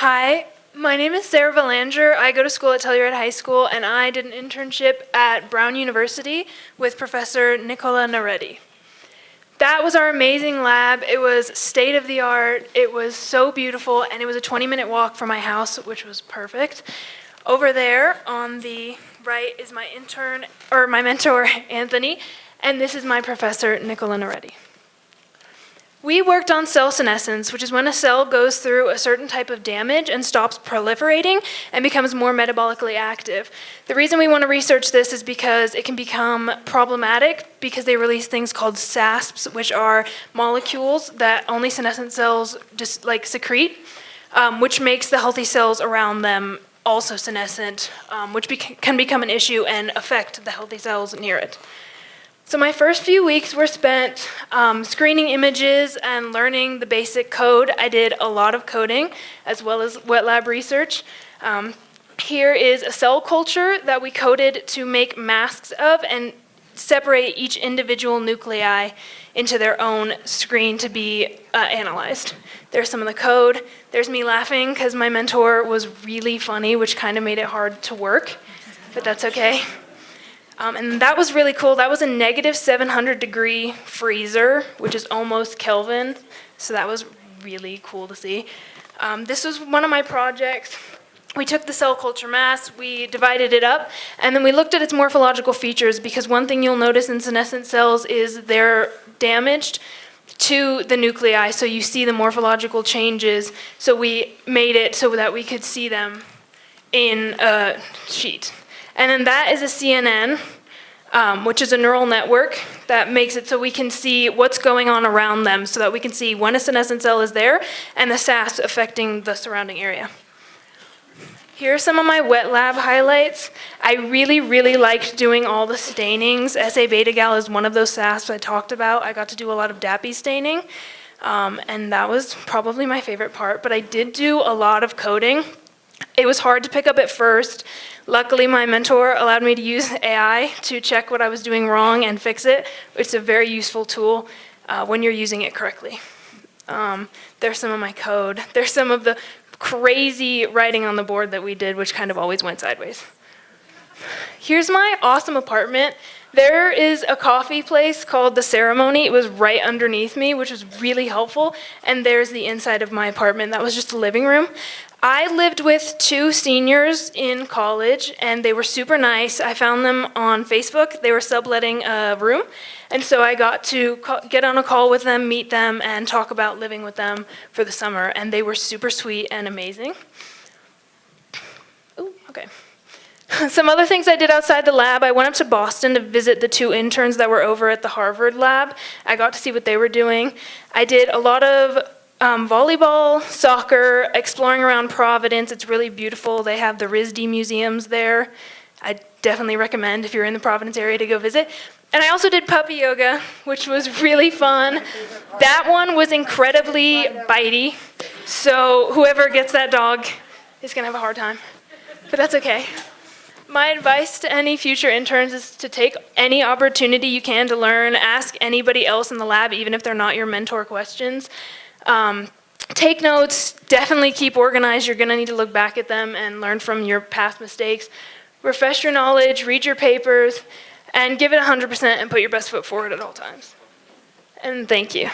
Hi, my name is Sarah Belanger. I go to school at Telluride High School, and I did an internship at Brown University with Professor Nicola Naretti. That was our amazing lab. It was state-of-the-art. It was so beautiful, and it was a 20-minute walk from my house, which was perfect. Over there on the right is my mentor, Anthony, and this is my professor, Nicola Naretti. We worked on cell senescence, which is when a cell goes through a certain type of damage and stops proliferating and becomes more metabolically active. The reason we want to research this is because it can become problematic because they release things called SASPs, which are molecules that only senescent cells just secrete, which makes the healthy cells around them also senescent, which can become an issue and affect the healthy cells near it. So my first few weeks were spent screening images and learning the basic code. I did a lot of coding as well as wet lab research. Here is a cell culture that we coded to make masks of and separate each individual nuclei into their own screen to be analyzed. There's some of the code. There's me laughing because my mentor was really funny, which kind of made it hard to work, but that's okay. And that was really cool. That was a negative 700-degree freezer, which is almost Kelvin. So that was really cool to see. This was one of my projects. We took the cell culture mass, we divided it up, and then we looked at its morphological features, because one thing you'll notice in senescent cells is they're damaged to the nuclei, so you see the morphological changes. So we made it so that we could see them in a sheet. And then that is a CNN, which is a neural network that makes it so we can see what's going on around them, so that we can see when a senescent cell is there and the SASP affecting the surrounding area. Here are some of my wet lab highlights. I really liked doing all the stainings. SA beta gal is one of those SASPs I talked about. I got to do a lot of DAPI staining, and that was probably my favorite part, but I did do a lot of coding. It was hard to pick up at first. Luckily, my mentor allowed me to use AI to check what I was doing wrong and fix it. It's a very useful tool when you're using it correctly. There's some of my code. There's some of the crazy writing on the board that we did, which kind of always went sideways. Here's my awesome apartment. There is a coffee place called The Ceremony. It was right underneath me, which was really helpful. And there's the inside of my apartment. That was just the living room. I lived with 2 seniors in college, and they were super nice. I found them on Facebook. They were subletting a room, and so I got to get on a call with them, meet them, and talk about living with them for the summer, and they were super sweet and amazing. Ooh, okay. Some other things I did outside the lab, I went up to Boston to visit the 2 interns that were over at the Harvard lab. I got to see what they were doing. I did a lot of volleyball, soccer, exploring around Providence. It's really beautiful. They have the RISD museums there. I definitely recommend if you're in the Providence area to go visit. And I also did puppy yoga, which was really fun. That one was incredibly bitey, so whoever gets that dog is going to have a hard time. But that's okay. My advice to any future interns is to take any opportunity you can to learn. Ask anybody else in the lab, even if they're not your mentor questions. Take notes, definitely keep organized. You're going to need to look back at them and learn from your past mistakes. Refresh your knowledge, read your papers, and give it 100% and put your best foot forward at all times. And thank you.